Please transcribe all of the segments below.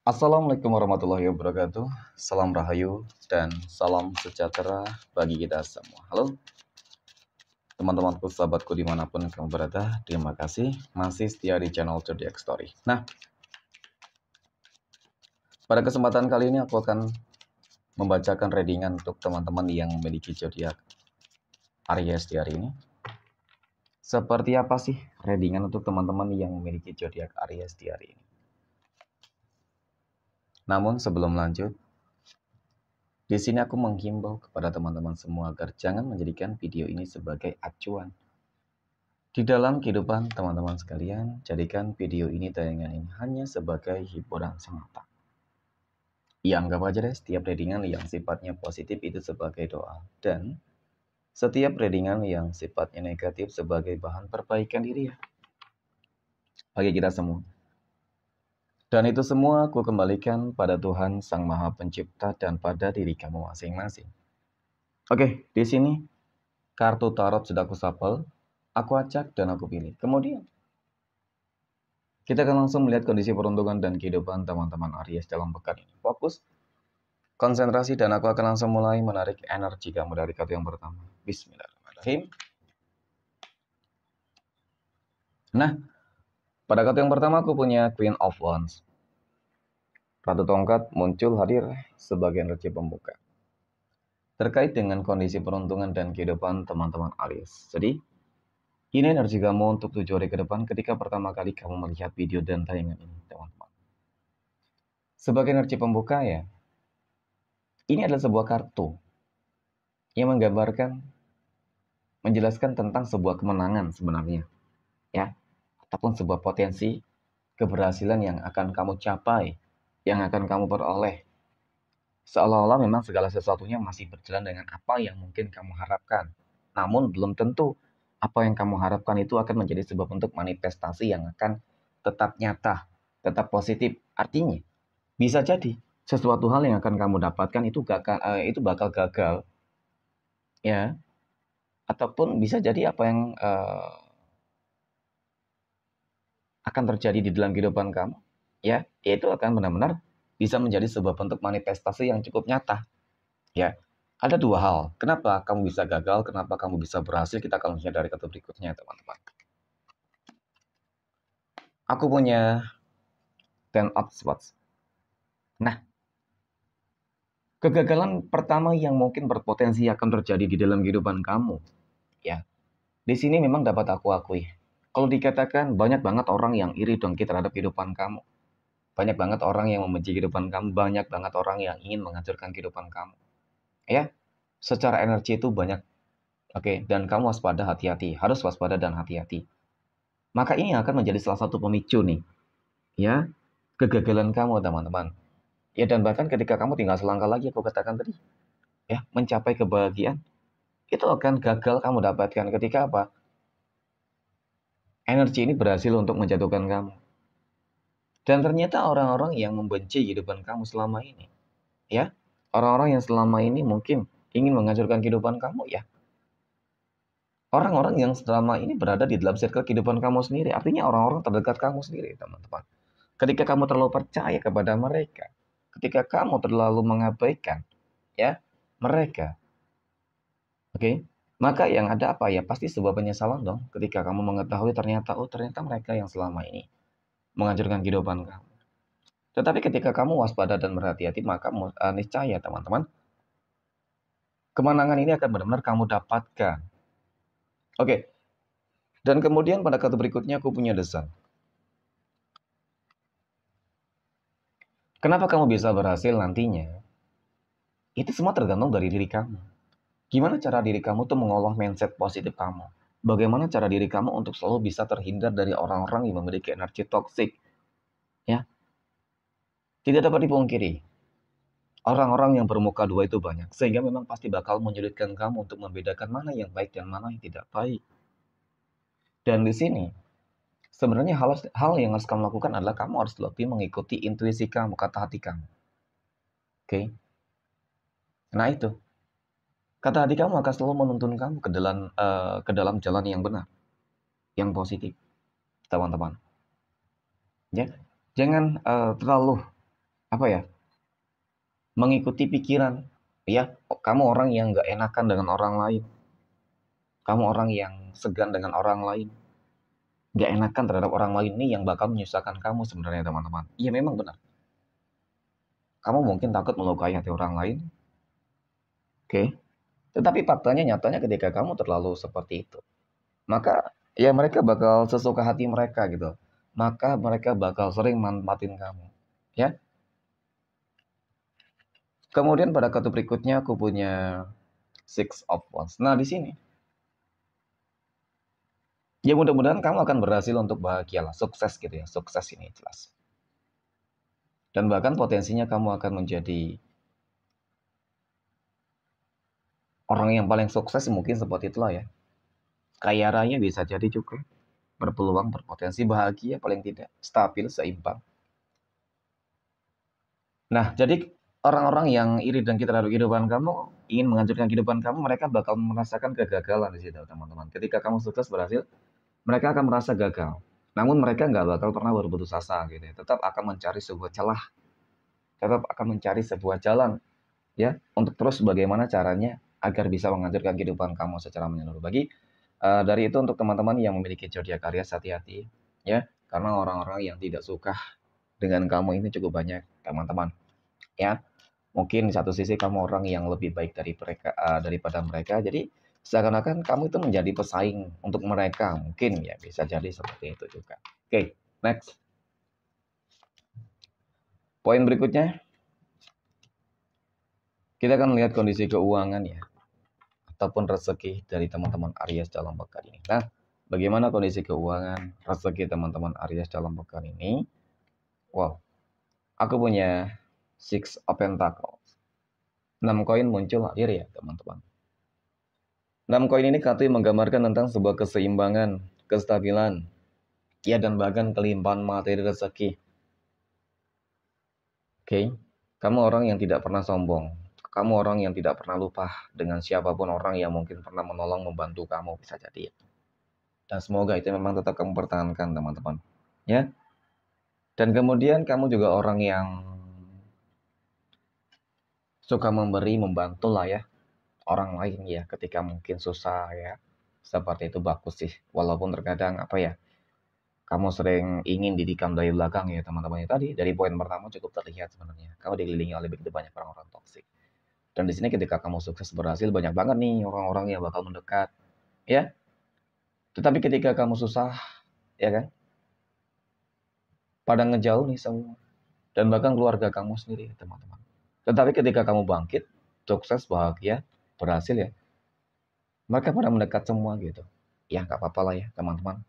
Assalamualaikum warahmatullahi wabarakatuh. Salam Rahayu dan salam sejahtera bagi kita semua. Halo teman-temanku, sahabatku dimanapun kamu berada. Terima kasih masih setia di channel Zodiac Story. Nah, pada kesempatan kali ini aku akan membacakan readingan untuk teman-teman yang memiliki zodiak Aries di hari ini. Seperti apa sih readingan untuk teman-teman yang memiliki zodiak Aries di hari ini? Namun sebelum lanjut, di sini aku menghimbau kepada teman-teman semua agar jangan menjadikan video ini sebagai acuan. Di dalam kehidupan teman-teman sekalian, jadikan video ini tayangan ini hanya sebagai hiburan semata. Ya, anggap aja deh setiap readingan yang sifatnya positif itu sebagai doa. Dan setiap readingan yang sifatnya negatif sebagai bahan perbaikan diri ya. Bagi kita semua. Dan itu semua aku kembalikan pada Tuhan Sang Maha Pencipta dan pada diri kamu masing-masing. Oke, di sini kartu tarot sudah aku shuffle, aku acak dan aku pilih. Kemudian kita akan langsung melihat kondisi peruntungan dan kehidupan teman-teman Aries dalam pekan ini. Fokus, konsentrasi, dan aku akan langsung mulai menarik energi kamu dari kartu yang pertama. Bismillahirrahmanirrahim. Nah, pada kartu yang pertama aku punya Queen of Wands. Ratu Tongkat muncul hadir sebagai energi pembuka. Terkait dengan kondisi peruntungan dan kehidupan teman-teman Aries. Jadi, ini energi kamu untuk 7 hari ke depan ketika pertama kali kamu melihat video dan tayangan ini, teman-teman. Sebagai energi pembuka ya, ini adalah sebuah kartu yang menggambarkan, menjelaskan tentang sebuah kemenangan sebenarnya, ya, ataupun sebuah potensi keberhasilan yang akan kamu capai, yang akan kamu peroleh. Seolah-olah memang segala sesuatunya masih berjalan dengan apa yang mungkin kamu harapkan. Namun belum tentu apa yang kamu harapkan itu akan menjadi sebuah bentuk manifestasi yang akan tetap nyata, tetap positif. Artinya, bisa jadi sesuatu hal yang akan kamu dapatkan itu bakal gagal, ya. Ataupun bisa jadi apa yang akan terjadi di dalam kehidupan kamu, ya, itu akan benar-benar bisa menjadi sebuah bentuk manifestasi yang cukup nyata, ya. Ada dua hal, kenapa kamu bisa gagal, kenapa kamu bisa berhasil, kita akan lihat dari kartu berikutnya, teman-teman. Aku punya Ten of Swords. Nah, kegagalan pertama yang mungkin berpotensi akan terjadi di dalam kehidupan kamu, ya. Di sini memang dapat aku akui. Kalau dikatakan banyak banget orang yang iri dongki terhadap kehidupan kamu. Banyak banget orang yang membenci kehidupan kamu, banyak banget orang yang ingin menghancurkan kehidupan kamu. Ya, secara energi itu banyak. Oke, dan kamu waspada, hati-hati. Harus waspada dan hati-hati. Maka ini akan menjadi salah satu pemicu nih. Ya, kegagalan kamu, teman-teman. Ya, dan bahkan ketika kamu tinggal selangkah lagi, aku katakan tadi. Ya, mencapai kebahagiaan. Itu akan gagal kamu dapatkan ketika apa? Energi ini berhasil untuk menjatuhkan kamu. Dan ternyata orang-orang yang membenci kehidupan kamu selama ini, ya, orang-orang yang selama ini mungkin ingin menghancurkan kehidupan kamu, ya, orang-orang yang selama ini berada di dalam circle kehidupan kamu sendiri, artinya orang-orang terdekat kamu sendiri, teman-teman. Ketika kamu terlalu percaya kepada mereka, ketika kamu terlalu mengabaikan, ya, mereka, oke, maka yang ada apa ya? Pasti sebuah penyesalan dong, ketika kamu mengetahui ternyata mereka yang selama ini menghancurkan kehidupan kamu. Tetapi ketika kamu waspada dan berhati-hati, maka niscaya teman-teman, kemenangan ini akan benar-benar kamu dapatkan. Oke, dan kemudian pada kartu berikutnya aku punya The Sun. Kenapa kamu bisa berhasil nantinya? Itu semua tergantung dari diri kamu. Gimana cara diri kamu tuh mengolah mindset positif kamu? Bagaimana cara diri kamu untuk selalu bisa terhindar dari orang-orang yang memiliki energi toksik? Ya, tidak dapat dipungkiri. Orang-orang yang bermuka dua itu banyak, sehingga memang pasti bakal menyulitkan kamu untuk membedakan mana yang baik dan mana yang tidak baik. Dan di sini, sebenarnya hal yang harus kamu lakukan adalah kamu harus lebih mengikuti intuisi kamu, kata hati kamu. Oke? Nah itu, kata hati kamu akan selalu menuntun kamu ke dalam jalan yang benar, yang positif, teman-teman. Ya, jangan terlalu apa ya, mengikuti pikiran, ya. Kamu orang yang nggak enakan dengan orang lain, kamu orang yang segan dengan orang lain, nggak enakan terhadap orang lain nih yang bakal menyusahkan kamu sebenarnya teman-teman. Iya memang benar. Kamu mungkin takut melukai hati orang lain, oke. Tetapi faktanya nyatanya ketika kamu terlalu seperti itu, maka ya mereka bakal sesuka hati mereka gitu. Maka mereka bakal sering manfaatin kamu, ya. Kemudian pada kartu berikutnya aku punya Six of Wands. Nah, di sini ya mudah-mudahan kamu akan berhasil untuk bahagia lah, sukses gitu ya. Sukses ini jelas. Dan bahkan potensinya kamu akan menjadi orang yang paling sukses mungkin seperti itulah ya. Kaya raya bisa jadi juga. Berpeluang, berpotensi bahagia paling tidak. Stabil, seimbang. Nah, jadi orang-orang yang iri dan kita terhadap kehidupan kamu, ingin menghancurkan kehidupan kamu, mereka bakal merasakan kegagalan di situ, teman-teman. Ketika kamu sukses berhasil, mereka akan merasa gagal. Namun mereka nggak bakal pernah berputus asa gitu ya. Tetap akan mencari sebuah celah, tetap akan mencari sebuah jalan ya untuk terus bagaimana caranya agar bisa menghancurkan kehidupan kamu secara menyeluruh. Dari itu untuk teman-teman yang memiliki zodiak Aries, hati-hati ya, karena orang-orang yang tidak suka dengan kamu ini cukup banyak, teman-teman. Ya, mungkin di satu sisi kamu orang yang lebih baik dari mereka, daripada mereka, jadi seakan-akan kamu itu menjadi pesaing untuk mereka, mungkin ya bisa jadi seperti itu juga. Oke, next. Poin berikutnya, kita akan lihat kondisi keuangan ya, ataupun rezeki dari teman-teman Aries dalam pekan ini. Nah, bagaimana kondisi keuangan rezeki teman-teman Aries dalam pekan ini? Wow, aku punya Six of Pentacles. 6 koin muncul hadir ya teman-teman. 6 koin ini kartu yang menggambarkan tentang sebuah keseimbangan, kestabilan, ya dan bahkan kelimpahan materi rezeki. Oke, kamu orang yang tidak pernah sombong. Kamu orang yang tidak pernah lupa dengan siapapun orang yang mungkin pernah menolong membantu kamu, bisa jadi. Dan semoga itu memang tetap kamu pertahankan teman-teman. Ya. Dan kemudian kamu juga orang yang suka memberi, membantu lah ya orang lain ya ketika mungkin susah ya. Seperti itu bagus sih. Walaupun terkadang apa ya, kamu sering ingin didikam dari belakang ya teman-teman. Tadi dari poin pertama cukup terlihat sebenarnya. Kamu dikelilingi oleh begitu banyak orang-orang toksik. Dan di sini ketika kamu sukses berhasil banyak banget nih orang-orang yang bakal mendekat ya. Tetapi ketika kamu susah ya kan, pada ngejauh nih semua. Dan bahkan keluarga kamu sendiri teman-teman. Tetapi ketika kamu bangkit, sukses, bahagia, berhasil ya, mereka pada mendekat semua gitu. Ya nggak apa-apa lah ya teman-teman.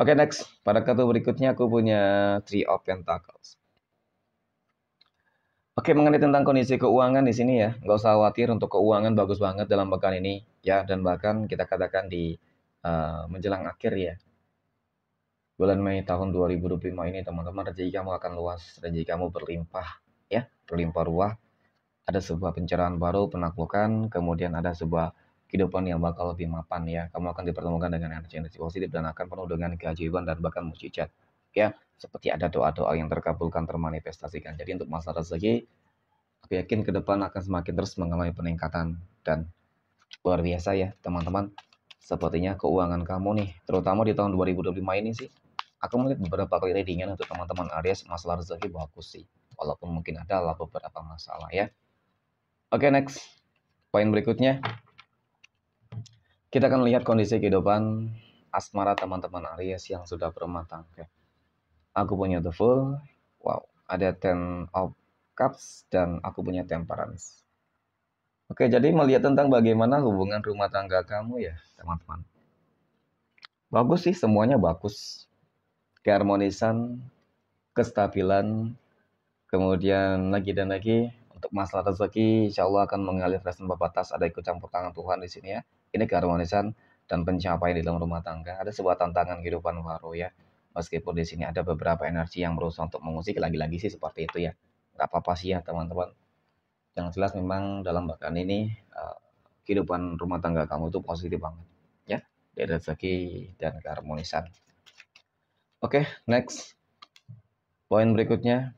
Oke, next. Pada kartu berikutnya aku punya Three of Pentacles. Oke, mengenai tentang kondisi keuangan di sini ya, nggak usah khawatir, untuk keuangan bagus banget dalam pekan ini ya, dan bahkan kita katakan di menjelang akhir ya, bulan Mei tahun 2025 ini teman-teman, rezeki kamu akan luas, rezeki kamu berlimpah ya, berlimpah ruah. Ada sebuah pencerahan baru, penaklukan, kemudian ada sebuah kehidupan yang bakal lebih mapan ya. Kamu akan dipertemukan dengan energi-energi positif dan akan penuh dengan keajaiban dan bahkan mukjizat. Ya, seperti ada doa-doa yang terkabulkan, termanifestasikan. Jadi untuk masalah rezeki, aku yakin ke depan akan semakin terus mengalami peningkatan dan luar biasa ya, teman-teman. Sepertinya keuangan kamu nih, terutama di tahun 2025 ini sih, aku melihat beberapa kali readingan untuk teman-teman Aries, masalah rezeki bagus sih. Walaupun mungkin ada lah beberapa masalah ya. Oke, next. Poin berikutnya, kita akan lihat kondisi kehidupan asmara teman-teman Aries yang sudah berumah tangga. Aku punya The Fool, wow, ada Ten of Cups, dan aku punya Temperance. Oke, jadi melihat tentang bagaimana hubungan rumah tangga kamu ya, teman-teman. Bagus sih, semuanya bagus. Keharmonisan, kestabilan, kemudian lagi dan lagi untuk masalah rezeki, insya Allah akan mengalir tanpa batas. Ada ikut campur tangan Tuhan di sini ya. Ini keharmonisan dan pencapaian di dalam rumah tangga. Ada sebuah tantangan kehidupan baru ya. Meskipun di sini ada beberapa energi yang berusaha untuk mengusik, lagi-lagi sih seperti itu ya. Gak apa-apa sih ya teman-teman. Yang jelas memang dalam bahkan ini kehidupan rumah tangga kamu itu positif banget ya. Dari rezeki dan keharmonisan. Oke, next. Poin berikutnya,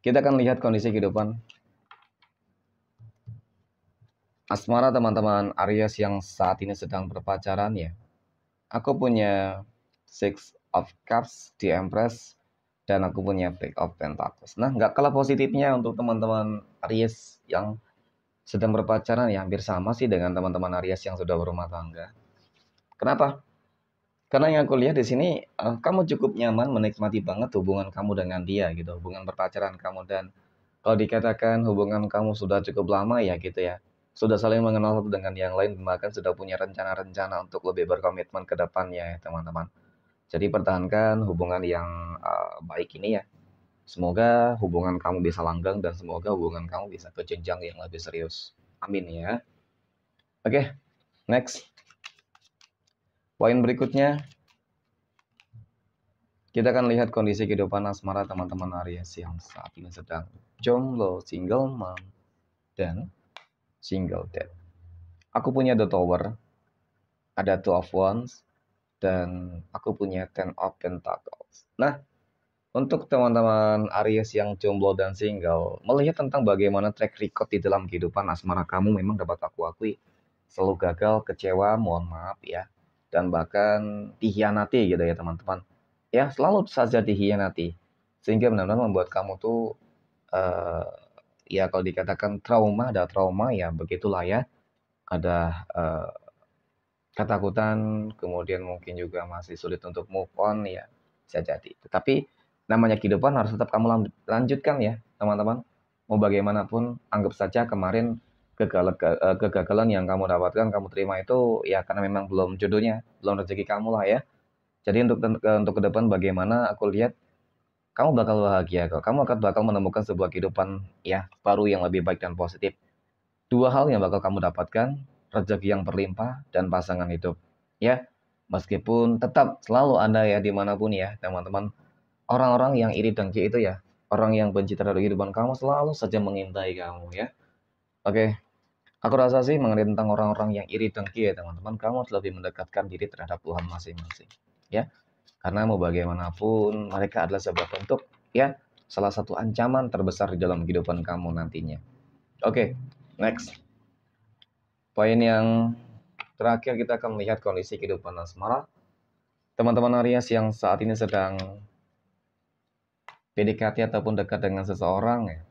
Kita akan lihat kondisi kehidupan asmara teman-teman Aries yang saat ini sedang berpacaran ya. Aku punya Six of Cups di Empress dan aku punya Page of Pentacles. Nah, nggak kalah positifnya untuk teman-teman Aries yang sedang berpacaran ya, hampir sama sih dengan teman-teman Aries yang sudah berumah tangga. Kenapa? Karena yang aku lihat di sini, kamu cukup nyaman menikmati banget hubungan kamu dengan dia gitu, hubungan berpacaran kamu. Dan kalau dikatakan hubungan kamu sudah cukup lama ya gitu ya, sudah saling mengenal satu dengan yang lain, bahkan sudah punya rencana-rencana untuk lebih berkomitmen ke depannya ya teman-teman. Jadi pertahankan hubungan yang baik ini ya. Semoga hubungan kamu bisa langgeng dan semoga hubungan kamu bisa ke jenjang yang lebih serius. Amin ya. Oke, next. Poin berikutnya, kita akan lihat kondisi kehidupan asmara teman-teman Aries yang saat ini sedang jomblo, single mom, dan single dad. Aku punya The Tower, ada Two of Wands, dan aku punya Ten of Pentacles. Nah, untuk teman-teman Aries yang jomblo dan single, melihat tentang bagaimana track record di dalam kehidupan asmara kamu memang dapat aku akui selalu gagal, kecewa, mohon maaf ya, dan bahkan dikhianati gitu ya teman-teman. Ya, selalu saja dikhianati. Sehingga benar-benar membuat kamu tuh eh, ya kalau dikatakan trauma, ada trauma ya begitulah ya. Ada ketakutan, kemudian mungkin juga masih sulit untuk move on ya, bisa jadi. Tetapi namanya kehidupan harus tetap kamu lanjutkan ya, teman-teman. Mau bagaimanapun, anggap saja kemarin kegagalan yang kamu dapatkan, kamu terima itu ya karena memang belum jodohnya, belum rezeki kamu lah ya. Jadi untuk ke depan bagaimana aku lihat kamu bakal bahagia kok. Kamu akan bakal menemukan sebuah kehidupan ya baru yang lebih baik dan positif. Dua hal yang bakal kamu dapatkan, rezeki yang berlimpah dan pasangan hidup. Ya, meskipun tetap selalu ada ya dimanapun ya teman-teman, orang-orang yang iri dengki itu ya, orang yang benci terhadap kehidupan kamu selalu saja mengintai kamu ya. Oke, aku rasa sih mengenai tentang orang-orang yang iri dengki ya teman-teman, kamu harus lebih mendekatkan diri terhadap Tuhan masing-masing. Ya, karena mau bagaimanapun mereka adalah sebuah bentuk ya, salah satu ancaman terbesar di dalam kehidupan kamu nantinya. Oke, next. Poin yang terakhir kita akan melihat kondisi kehidupan asmara teman-teman Aries yang saat ini sedang PDKT ataupun dekat dengan seseorang ya.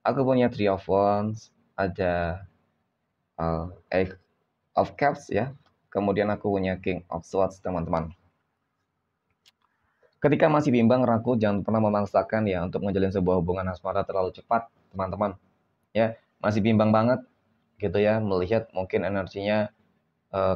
Aku punya Three of Wands, ada Eight of Cups ya. Kemudian aku punya King of Swords teman-teman. Ketika masih bimbang ragu, jangan pernah memaksakan ya untuk menjalin sebuah hubungan asmara terlalu cepat teman-teman. Ya, masih bimbang banget gitu ya, melihat mungkin energinya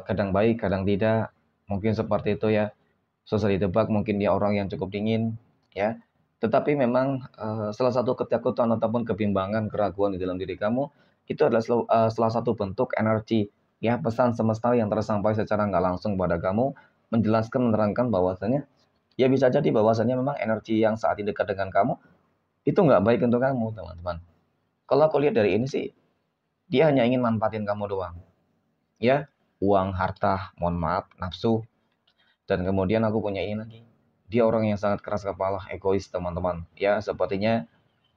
kadang baik, kadang tidak. Mungkin seperti itu ya. Susah ditebak, mungkin dia orang yang cukup dingin ya. Tetapi memang salah satu ketakutan ataupun kebimbangan, keraguan di dalam diri kamu itu adalah salah satu bentuk energi ya, pesan semesta yang tersampaikan secara nggak langsung pada kamu, menjelaskan, menerangkan bahwasanya ya bisa jadi bahwasanya memang energi yang saat ini dekat dengan kamu itu nggak baik untuk kamu teman-teman. Kalau aku lihat dari ini sih, dia hanya ingin manfaatin kamu doang ya, uang, harta, mohon maaf, nafsu. Dan kemudian aku punya ini lagi, dia orang yang sangat keras kepala, egois teman-teman. Ya, sepertinya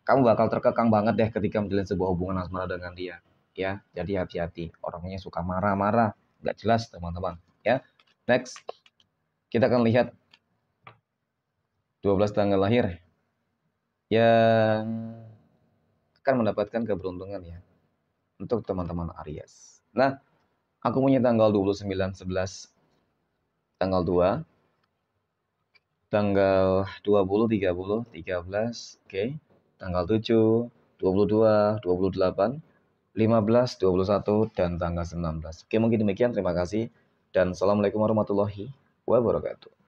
kamu bakal terkekang banget deh ketika menjalin sebuah hubungan asmara dengan dia. Ya, jadi hati-hati. Orangnya suka marah-marah, nggak jelas teman-teman. Ya, next kita akan lihat 12 tanggal lahir yang akan mendapatkan keberuntungan ya untuk teman-teman Aries. Nah, aku punya tanggal 29/11, tanggal 2, tanggal 20, 30, 13, oke. Tanggal 7, 22, 28, 15, 21, dan tanggal 19. Oke, mungkin demikian. Terima kasih. Dan assalamualaikum warahmatullahi wabarakatuh.